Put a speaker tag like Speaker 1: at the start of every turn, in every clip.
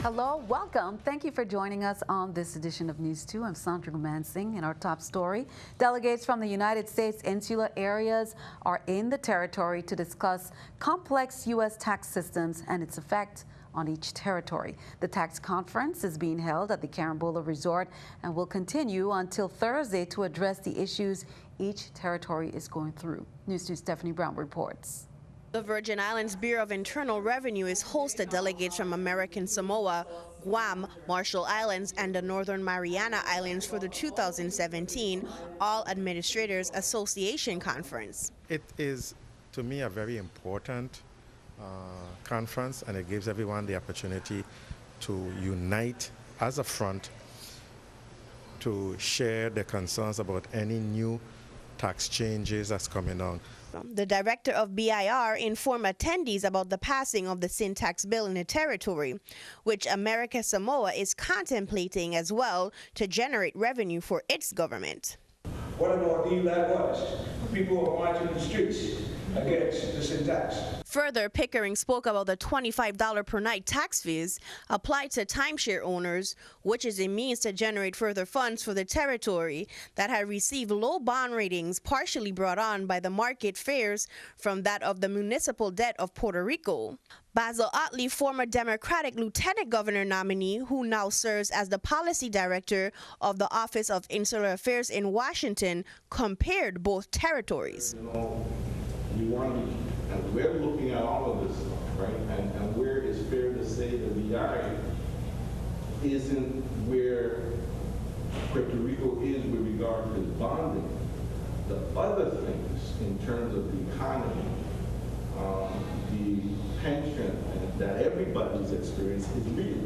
Speaker 1: Hello, welcome. Thank you for joining us on this edition of News 2. I'm Sandra Mansing. In our top story, delegates from the United States insular areas are in the territory to discuss complex U.S. tax systems and its effect on each territory. The tax conference is being held at the Carambola Resort and will continue until Thursday to address the issues each territory is going through. News 2's Stephanie Brown reports.
Speaker 2: The Virgin Islands Bureau of Internal Revenue is hosted delegates from American Samoa, Guam, Marshall Islands, and the Northern Mariana Islands for the 2017 All Administrators Association Conference.
Speaker 3: It is, to me, a very important conference, and it gives everyone the opportunity to unite as a front to share their concerns about any new tax changes that's coming on.
Speaker 2: The director of BIR informed attendees about the passing of the sin tax bill in the territory, which America Samoa is contemplating as well to generate revenue for its government.
Speaker 4: What about the was? People are marching in the streets against the sin tax.
Speaker 2: Further, Pickering spoke about the $25 per night tax fees applied to timeshare owners, which is a means to generate further funds for the territory that had received low bond ratings, partially brought on by the market fares from that of the municipal debt of Puerto Rico. Basil Otley, former Democratic Lieutenant Governor nominee who now serves as the policy director of the Office of Insular Affairs in Washington, compared both territories.
Speaker 5: And we're looking at all of this stuff, right? And where it's fair to say the VI isn't where Puerto Rico is with regard to bonding. The other things in terms of the economy, the pension that everybody's experience is real.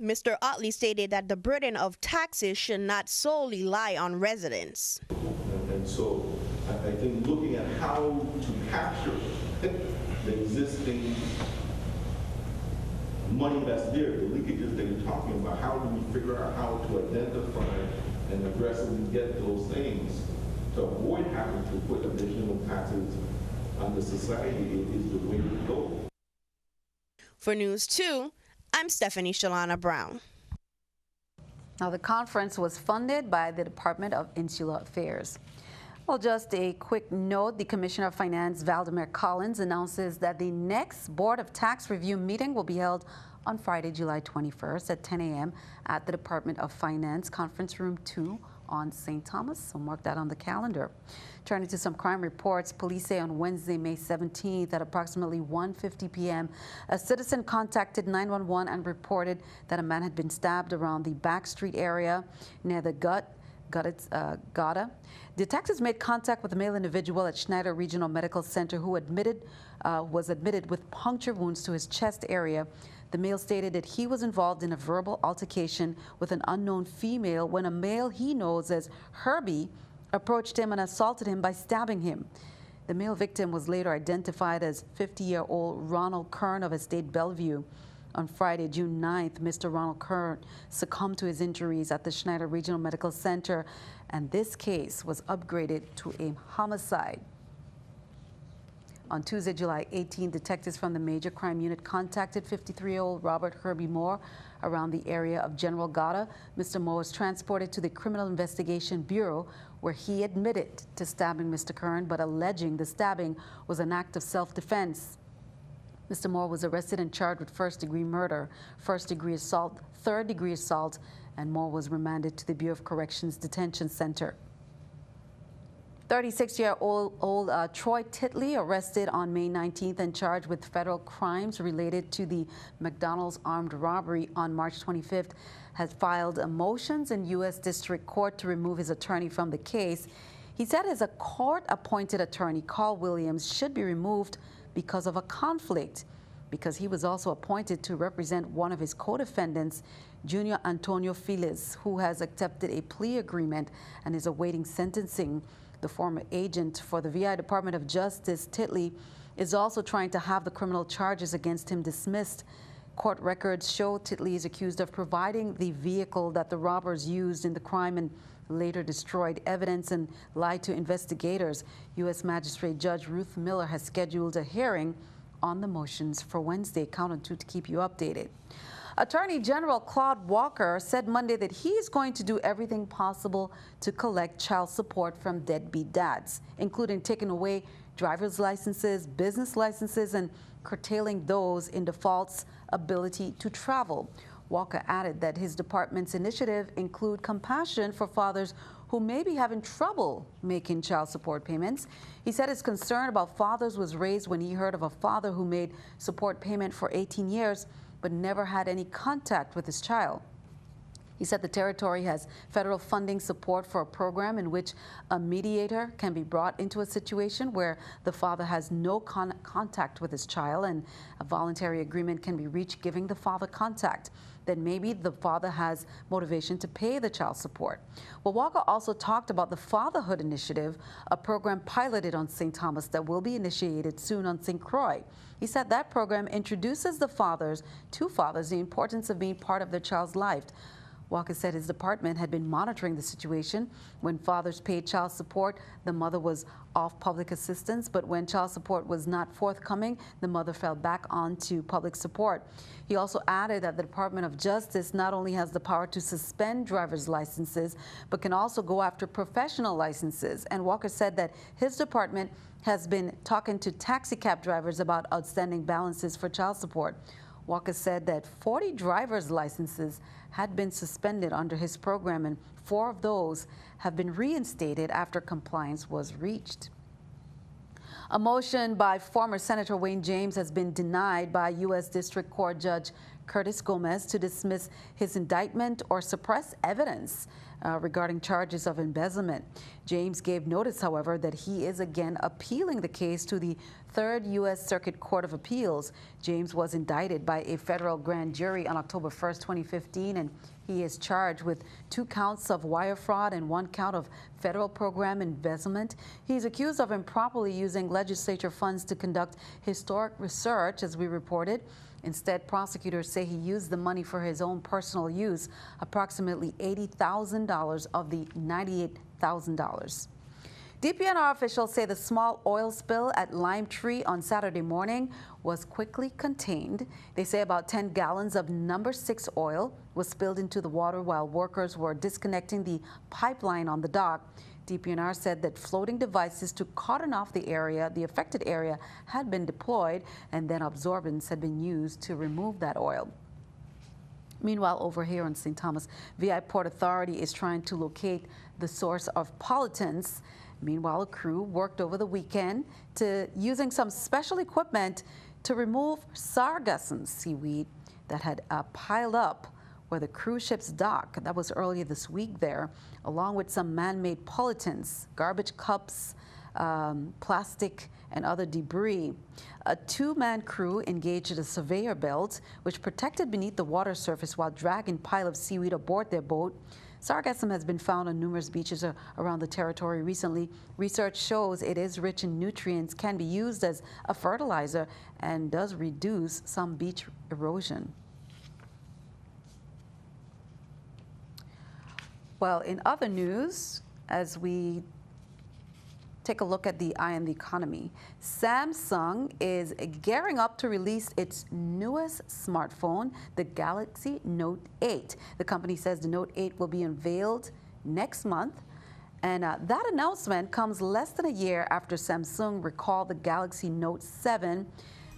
Speaker 2: Mr. Otley stated that the burden of taxes should not solely lie on residents.
Speaker 5: And so I think looking at how to capture the existing money that's there, the leakages that you're talking about, how do we figure out how to identify and aggressively get those things to avoid having to put additional taxes on the society is the way to go.
Speaker 2: For News 2, I'm Stephanie Shalana Brown.
Speaker 1: Now, the conference was funded by the Department of Insular Affairs. Well, just a quick note, the Commissioner of Finance, Valdemar Collins, announces that the next Board of Tax Review meeting will be held on Friday, July 21st at 10 a.m. at the Department of Finance, Conference Room 2 on St. Thomas, so mark that on the calendar. Turning to some crime reports, police say on Wednesday, May 17th at approximately 1:50 p.m., a citizen contacted 911 and reported that a man had been stabbed around the Back Street area near the Gata. Detectives made contact with a male individual at Schneider Regional Medical Center who was admitted with puncture wounds to his chest area. The male stated that he was involved in a verbal altercation with an unknown female when a male he knows as Herbie approached him and assaulted him by stabbing him. The male victim was later identified as 50-year-old Ronald Kern of Estate Bellevue. On Friday, June 9th, Mr. Ronald Kern succumbed to his injuries at the Schneider Regional Medical Center, and this case was upgraded to a homicide. On Tuesday, July 18, detectives from the Major Crime Unit contacted 53-year-old Robert Herbie Moore around the area of General Gata. Mr. Moore was transported to the Criminal Investigation Bureau, where he admitted to stabbing Mr. Kern, but alleging the stabbing was an act of self-defense. Mr. Moore was arrested and charged with first-degree murder, first-degree assault, third-degree assault, and Moore was remanded to the Bureau of Corrections Detention Center. 36-year-old Troy Titley, arrested on May 19th and charged with federal crimes related to the McDonald's armed robbery on March 25th, has filed motions in U.S. District Court to remove his attorney from the case. He said as a court-appointed attorney, Carl Williams, should be removed because of a conflict, because he was also appointed to represent one of his co-defendants, Junior Antonio Feliz, who has accepted a plea agreement and is awaiting sentencing. The former agent for the VI Department of Justice, Titley, is also trying to have the criminal charges against him dismissed. Court records show Titley is accused of providing the vehicle that the robbers used in the crime and later destroyed evidence and lied to investigators. U.S. Magistrate Judge Ruth Miller has scheduled a hearing on the motions for Wednesday. Count on 2 to keep you updated. Attorney General Claude Walker said Monday that he is going to do everything possible to collect child support from deadbeat dads, including taking away driver's licenses, business licenses, and curtailing those in default's ability to travel. Walker added that his department's initiative include compassion for fathers who may be having trouble making child support payments. He said his concern about fathers was raised when he heard of a father who made support payment for 18 years but never had any contact with his child. He said the territory has federal funding support for a program in which a mediator can be brought into a situation where the father has no contact with his child, and a voluntary agreement can be reached giving the father contact. Then maybe the father has motivation to pay the child support. Well, Walker also talked about the Fatherhood Initiative, a program piloted on St. Thomas that will be initiated soon on St. Croix. He said that program introduces the fathers the importance of being part of their child's life. Walker said his department had been monitoring the situation. When fathers paid child support, the mother was off public assistance, but when child support was not forthcoming, the mother fell back onto public support. He also added that the Department of Justice not only has the power to suspend driver's licenses, but can also go after professional licenses. And Walker said that his department has been talking to taxi cab drivers about outstanding balances for child support. Walker said that 40 driver's licenses had been suspended under his program, and 4 of those have been reinstated after compliance was reached. A motion by former Senator Wayne James has been denied by U.S. District Court Judge Curtis Gomez to dismiss his indictment or suppress evidence regarding charges of embezzlement. James gave notice, however, that he is again appealing the case to the 3rd U.S. Circuit Court of Appeals. James was indicted by a federal grand jury on October 1st, 2015, and he is charged with 2 counts of wire fraud and 1 count of federal program embezzlement. He's accused of improperly using legislature funds to conduct historic research, as we reported. Instead, prosecutors say he used the money for his own personal use, approximately $80,000 of the $98,000. DPNR officials say the small oil spill at Lime Tree on Saturday morning was quickly contained. They say about 10 gallons of number 6 oil was spilled into the water while workers were disconnecting the pipeline on the dock. DPNR said that floating devices to cordon off the affected area, had been deployed, and then absorbents had been used to remove that oil. Meanwhile, over here in St. Thomas, VI Port Authority is trying to locate the source of pollutants. Meanwhile, a crew worked over the weekend using some special equipment to remove sargassum seaweed that had piled up where the cruise ships dock. That was earlier this week there, along with some man-made pollutants, garbage cups, plastic, and other debris. A 2-man crew engaged a surveyor belt, which protected beneath the water surface while dragging pile of seaweed aboard their boat. Sargassum has been found on numerous beaches around the territory recently. Research shows it is rich in nutrients, can be used as a fertilizer, and does reduce some beach erosion. Well, in other news, as we take a look at the eye on the economy, Samsung is gearing up to release its newest smartphone, the Galaxy Note 8. The company says the Note 8 will be unveiled next month. And that announcement comes less than a year after Samsung recalled the Galaxy Note 7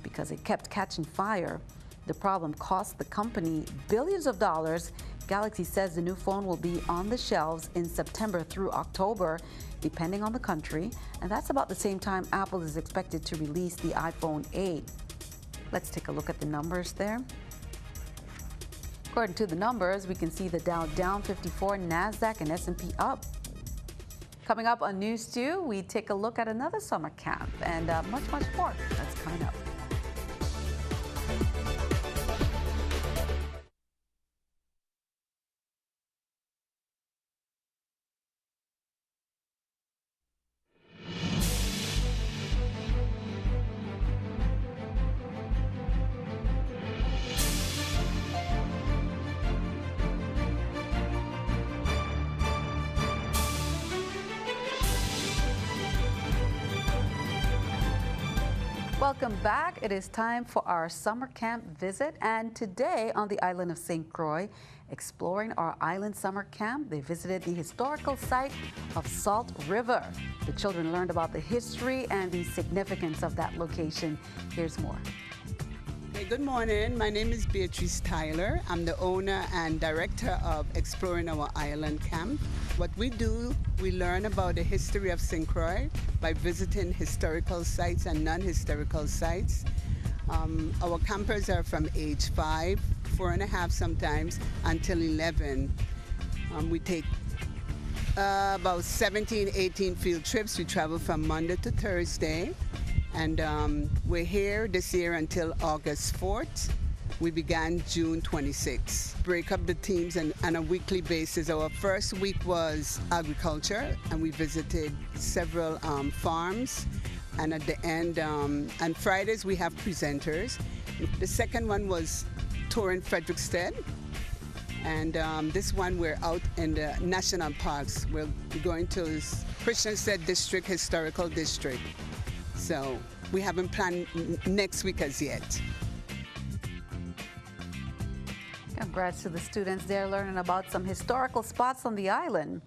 Speaker 1: because it kept catching fire. The problem cost the company billions of dollars. Galaxy says the new phone will be on the shelves in September through October, depending on the country, and that's about the same time Apple is expected to release the iPhone 8. Let's take a look at the numbers there. According to the numbers, we can see the Dow down 54, NASDAQ and S&P up. Coming up on News 2, we take a look at another summer camp and much more. That's coming up. Welcome back. It is time for our summer camp visit, and today on the island of St. Croix, exploring our island summer camp, they visited the historical site of Salt River. The children learned about the history and the significance of that location. Here's more.
Speaker 6: Hey, good morning. My name is Beatrice Tyler. I'm the owner and director of Exploring Our Island Camp. What we do, we learn about the history of St. Croix by visiting historical sites and non-historical sites. Our campers are from age 5, 4.5 sometimes, until 11. We take about 17, 18 field trips. We travel from Monday to Thursday. And we're here this year until August 4th. We began June 26th. Break up the teams on a weekly basis. Our first week was agriculture, and we visited several farms. And at the end, on Fridays, we have presenters. The second one was touring Frederickstead. And this one, we're out in the national parks. We're going to Christiansted District, Historical District. So we haven't planned next week as yet.
Speaker 1: Congrats to the students there learning about some historical spots on the island.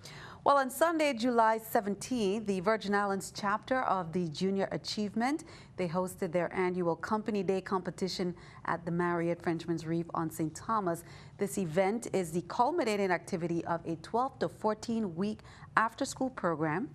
Speaker 1: Well, on Sunday, July 17th, the Virgin Islands chapter of the Junior Achievement, they hosted their annual Company Day competition at the Marriott Frenchman's Reef on St. Thomas. This event is the culminating activity of a 12 to 14-week after-school program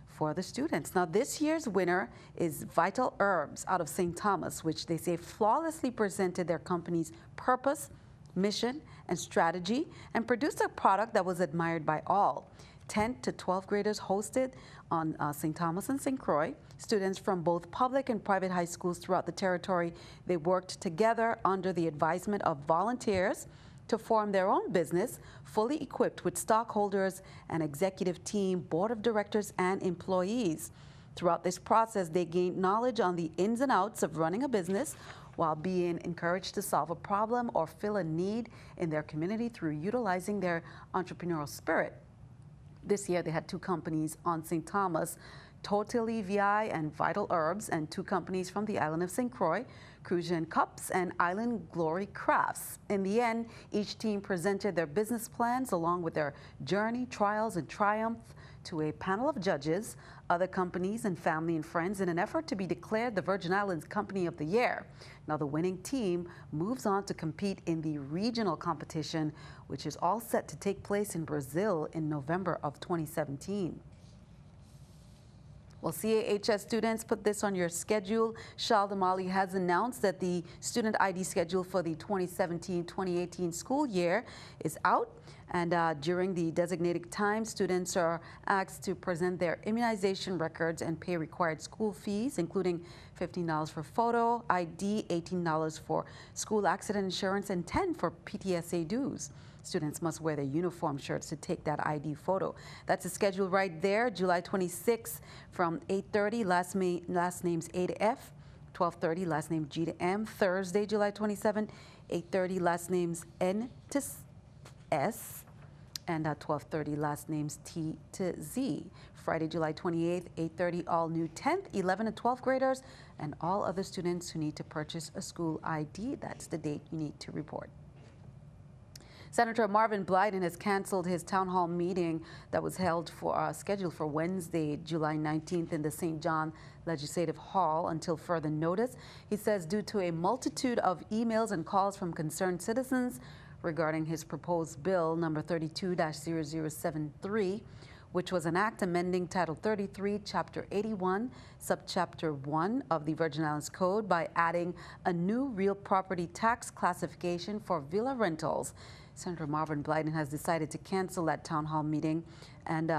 Speaker 1: for the students. Now, this year's winner is Vital Herbs out of St. Thomas, which they say flawlessly presented their company's purpose, mission, and strategy, and produced a product that was admired by all. 10 to 12 graders hosted on St. Thomas and St. Croix. Students from both public and private high schools throughout the territory, they worked together under the advisement of volunteers to form their own business, fully equipped with stockholders, an executive team, board of directors, and employees. Throughout this process, they gained knowledge on the ins and outs of running a business while being encouraged to solve a problem or fill a need in their community through utilizing their entrepreneurial spirit. This year, they had 2 companies on St. Thomas, Totally VI and Vital Herbs, and 2 companies from the island of St. Croix, Crucian Cups and Island Glory Crafts. In the end, each team presented their business plans along with their journey, trials, and triumph to a panel of judges, other companies, and family and friends in an effort to be declared the Virgin Islands Company of the Year. Now, the winning team moves on to compete in the regional competition, which is all set to take place in Brazil in November of 2017. Well, CAHS students, put this on your schedule. Charles Damali has announced that the student ID schedule for the 2017-2018 school year is out. And during the designated time, students are asked to present their immunization records and pay required school fees, including $15 for photo ID, $18 for school accident insurance, and $10 for PTSA dues. Students must wear their uniform shirts to take that ID photo. That's the schedule right there, July 26th from 8:30, last names A to F, 12:30, last name G to M. Thursday, July 27th, 8:30, last names N to S, and 12:30, last names T to Z. Friday, July 28th, 8:30, all new 10th, 11th, and 12th graders, and all other students who need to purchase a school ID. That's the date you need to report. Senator Marvin Blyden has canceled his town hall meeting that was held scheduled for Wednesday, July 19th in the St. John Legislative Hall until further notice. He says due to a multitude of emails and calls from concerned citizens regarding his proposed bill number 32-0073, which was an act amending Title 33, Chapter 81, Subchapter 1 of the Virgin Islands Code by adding a new real property tax classification for villa rentals. Senator Marvin Blyden has decided to cancel that town hall meeting, and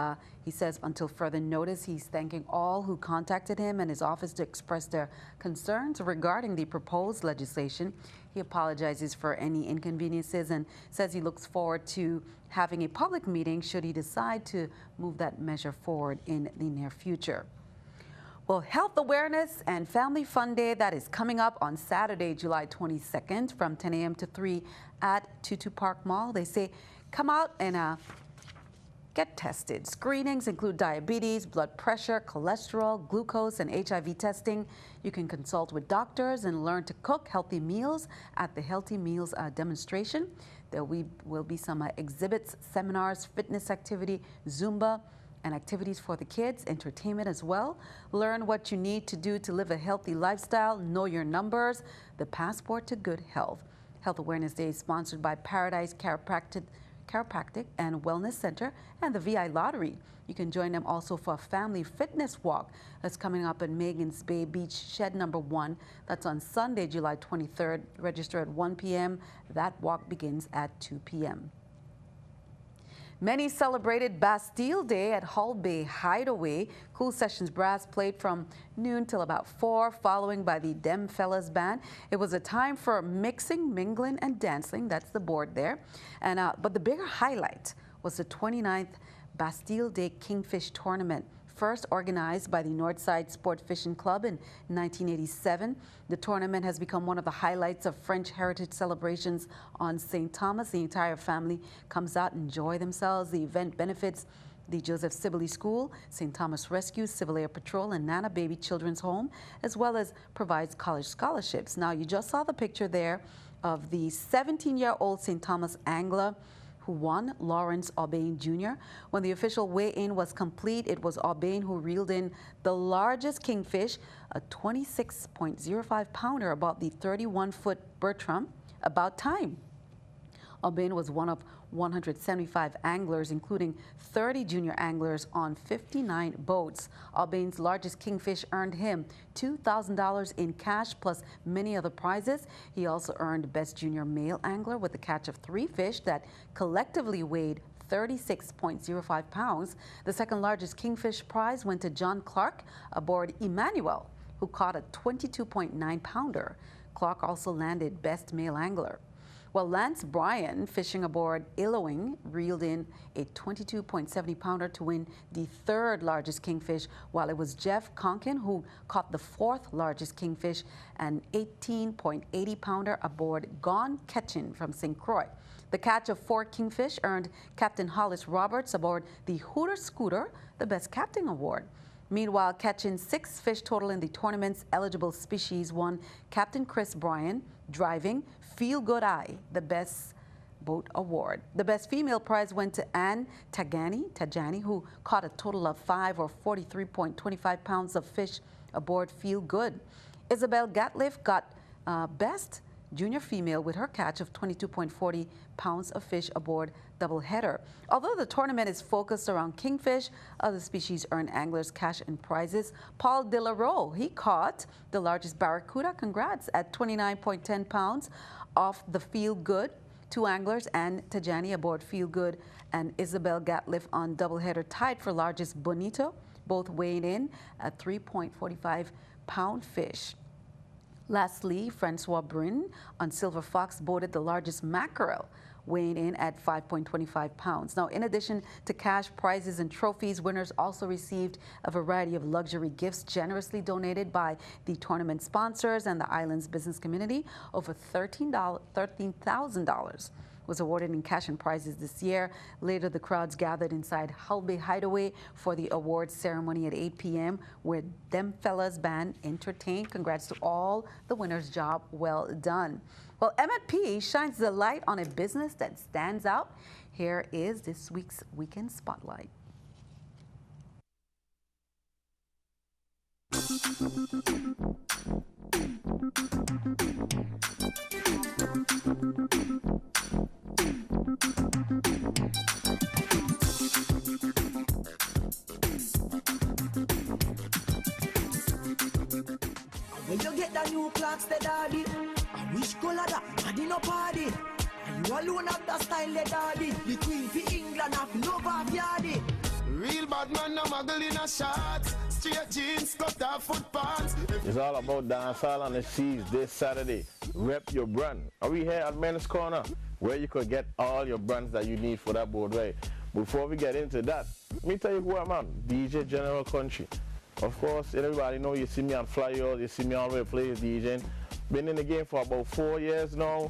Speaker 1: he says until further notice, he's thanking all who contacted him and his office to express their concerns regarding the proposed legislation. He apologizes for any inconveniences and says he looks forward to having a public meeting should he decide to move that measure forward in the near future. Well, Health Awareness and Family Fun Day, that is coming up on Saturday, July 22nd from 10 a.m. to 3 at Tutu Park Mall. They say come out and Get tested. Screenings include diabetes, blood pressure, cholesterol, glucose, and HIV testing. You can consult with doctors and learn to cook healthy meals at the Healthy Meals demonstration. There will be some exhibits, seminars, fitness activity, Zumba, and activities for the kids, entertainment as well. Learn what you need to do to live a healthy lifestyle, know your numbers, the passport to good health. Health Awareness Day is sponsored by Paradise Chiropractic and Wellness Center and the VI Lottery. You can join them also for a family fitness walk that's coming up in Megan's Bay Beach Shed number 1. That's on Sunday, July 23rd. Register at 1 p.m. That walk begins at 2 p.m. Many celebrated Bastille Day at Hull Bay Hideaway. Cool Sessions Brass played from noon till about 4, following by the Dem Fellas Band. It was a time for mixing, mingling, and dancing. That's the board there. And but the bigger highlight was the 29th Bastille Day Kingfish Tournament. First organized by the Northside Sport Fishing Club in 1987. The tournament has become one of the highlights of French heritage celebrations on St. Thomas. The entire family comes out and enjoy themselves. The event benefits the Joseph Sibley School, St. Thomas Rescue, Civil Air Patrol, and Nana Baby Children's Home, as well as provides college scholarships. Now, you just saw the picture there of the 17-year-old St. Thomas angler who won, Lawrence Aubain Jr. When the official weigh-in was complete, it was Aubain who reeled in the largest kingfish, a 26.05-pounder, about the 31-foot Bertram. About time. Aubain was one of 175 anglers, including 30 junior anglers on 59 boats. Aubain's largest kingfish earned him $2,000 in cash plus many other prizes. He also earned Best Junior Male Angler with the catch of 3 fish that collectively weighed 36.05 pounds. The second largest kingfish prize went to John Clark aboard Emmanuel, who caught a 22.9-pounder. Clark also landed Best Male Angler. Well, Lance Bryan, fishing aboard Illowing, reeled in a 22.70-pounder to win the 3rd largest kingfish, while it was Jeff Conkin who caught the 4th largest kingfish, an 18.80-pounder aboard Gone Catchin from St. Croix. The catch of 4 kingfish earned Captain Hollis Roberts aboard the Hooter Scooter the Best Captain Award. Meanwhile, catching 6 fish total in the tournament's eligible species won Captain Chris Bryan, driving Feel Good Eye, the Best Boat Award. The Best Female prize went to Anne Tajani, who caught a total of 5 or 43.25 pounds of fish aboard Feel Good. Isabel Gatliff got Best Junior Female with her catch of 22.40 pounds of fish aboard Doubleheader. Although the tournament is focused around kingfish, other species earn anglers cash and prizes. Paul De La Roe, he caught the largest barracuda, congrats, at 29.10 pounds off the Feel Good. 2 anglers, Anne Tajani aboard Feel Good and Isabel Gatliff on Doubleheader, tied for largest bonito, both weighing in at 3.45-pound fish. Lastly, Francois Bryn on Silver Fox boated the largest mackerel, weighing in at 5.25 pounds. Now, in addition to cash prizes and trophies, winners also received a variety of luxury gifts generously donated by the tournament sponsors and the island's business community. Over $13,000 was awarded in cash and prizes this year. Later, the crowds gathered inside Hull Bay Hideaway for the awards ceremony at 8 p.m., where Dem Fellas Band entertained. Congrats to all the winners. Job well done. Well, M&P shines the light on a business that stands out. Here is this week's Weekend Spotlight.
Speaker 7: When you get the new clocks, the daddy, I wish color that, daddy no party. And you alone have the style, the daddy. The queen for England have love of yardy.
Speaker 8: Real bad man, no muggle in a shorts. Straight jeans, cut off foot pants.
Speaker 9: It's all about dancehall on the seas this Saturday. Rep your brand. Are we here at Men's Corner, where you could get all your brands that you need for that boardway? Before we get into that, let me tell you who I'm on, DJ General Country. Of course, everybody know you see me on flyers, you see me all over the place DJing. Been in the game for about 4 years now,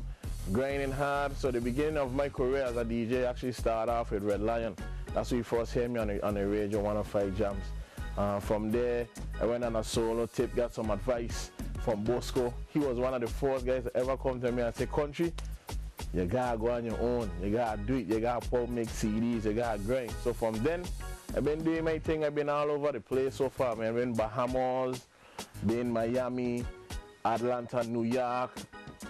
Speaker 9: grinding hard. So the beginning of my career as a DJ actually started off with Red Lion. That's when you first hear me on the radio, 105 Jams. From there, I went on a solo tip, got some advice from Bosco. He was one of the first guys to ever come to me and say, country, you gotta go on your own, you gotta do it, you gotta make CDs, you gotta grind. So from then, I've been doing my thing, I've been all over the place so far, man. I've been Bahamas, been Miami, Atlanta, New York.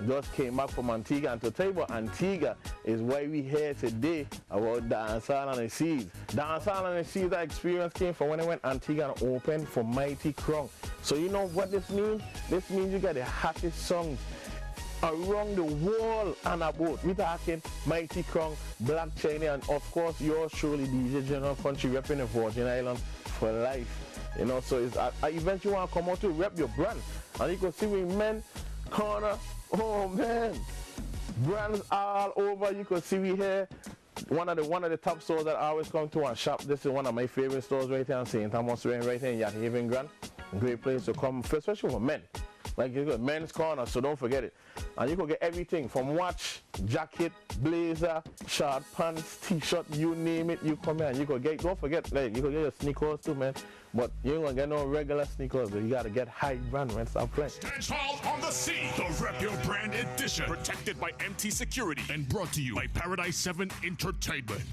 Speaker 9: Just came back from Antigua, and to tell you about Antigua is why we here today about Dancehall on the Seas. Dancehall on the Seas, that experience came from when I went Antigua and opened for Mighty Crown. So you know what this means? This means you got the hottest songs around the world on a boat. We're talking Mighty Crown, Black China, and of course yours truly, DJ General Country, repping the Virgin Islands for life. You know, so it's an event you want to come out to rep your brand. And you can see we men corner. Oh man, brands all over. You can see we here. One of the top stores that I always come to and shop. This is one of my favorite stores right here in St. Thomas, right here in Yacht Haven Grand. Great place to come, especially for men. Like you got men's corner, so don't forget it. And you can get everything from watch, jacket, blazer, short pants, t-shirt, you name it, you come here and you can get, don't forget, like you can get your sneakers too, man. But you ain't gonna get no regular sneakers, but you gotta get high brand, man. Stop playing.
Speaker 10: Dancehall on the Sea, the Rep Your Brand edition, protected by MT Security and brought to you by Paradise 7 Entertainment.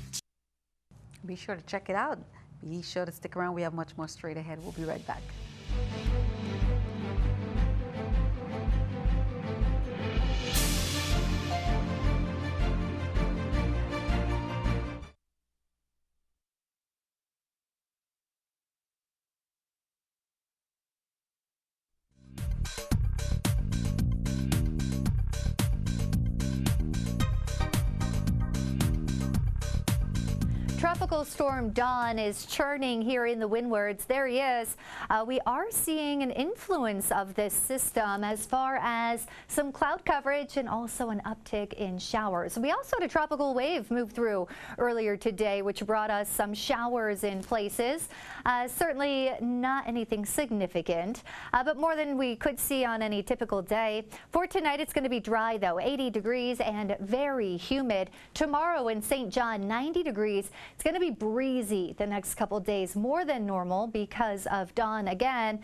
Speaker 1: Be sure to check it out. Be sure to stick around. We have much more straight ahead. We'll be right back.
Speaker 11: Tropical storm Don is churning here in the windwards. There he is. We are seeing an influence of this system as far as some cloud coverage and also an uptick in showers. We also had a tropical wave move through earlier today, which brought us some showers in places. Certainly not anything significant, but more than we could see on any typical day. For tonight, it's going to be dry, though, 80 degrees and very humid. Tomorrow in St. John, 90 degrees. It's going to be breezy the next couple days, more than normal because of dawn again.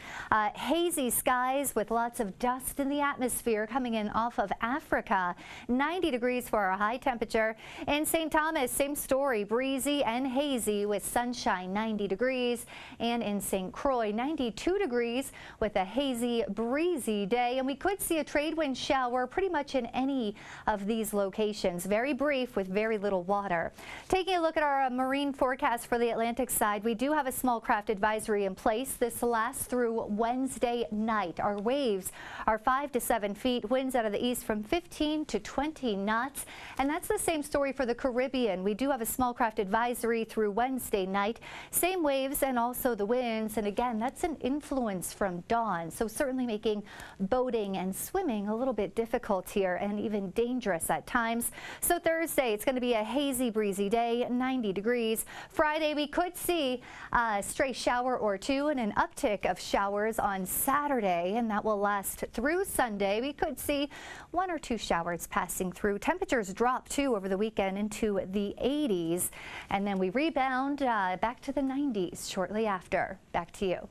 Speaker 11: Hazy skies with lots of dust in the atmosphere coming in off of Africa. 90 degrees for our high temperature. In St. Thomas, same story, breezy and hazy with sunshine, 90 degrees. And in St. Croix, 92 degrees with a hazy, breezy day. And we could see a trade wind shower pretty much in any of these locations. Very brief with very little water. Taking a look at our marine forecast for the Atlantic side, we do have a small craft advisory in place. This lasts through Wednesday night. Our waves are 5 to 7 feet, winds out of the east from 15 to 20 knots. And that's the same story for the Caribbean. We do have a small craft advisory through Wednesday night. Same waves and also the winds. And again, that's an influence from dawn. So certainly making boating and swimming a little bit difficult here and even dangerous at times. So Thursday, it's going to be a hazy, breezy day, 90 degrees. Friday, we could see a stray shower or two and an uptick of showers on Saturday, and that will last through Sunday. We could see 1 or 2 showers passing through. Temperatures drop too over the weekend into the 80s, and then we rebound back to the 90s shortly after. Back to you.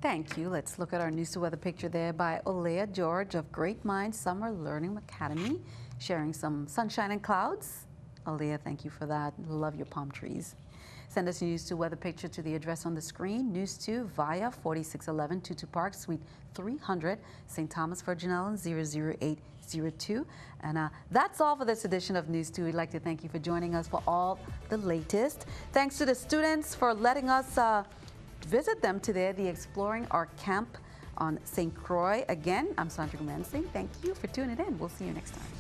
Speaker 1: Thank you. Let's look at our news to weather picture there by Olea George of Great Minds Summer Learning Academy, sharing some sunshine and clouds. Olea, thank you for that. Love your palm trees. Send us news to weather picture to the address on the screen, News 2 via 4611 Tutu Park, Suite 300, St. Thomas, Virgin Islands 00802. And that's all for this edition of News 2. We'd like to thank you for joining us for all the latest. Thanks to the students for letting us visit them today, the Exploring Our Camp on St. Croix. Again, I'm Sandra Gumansing. Thank you for tuning in. We'll see you next time.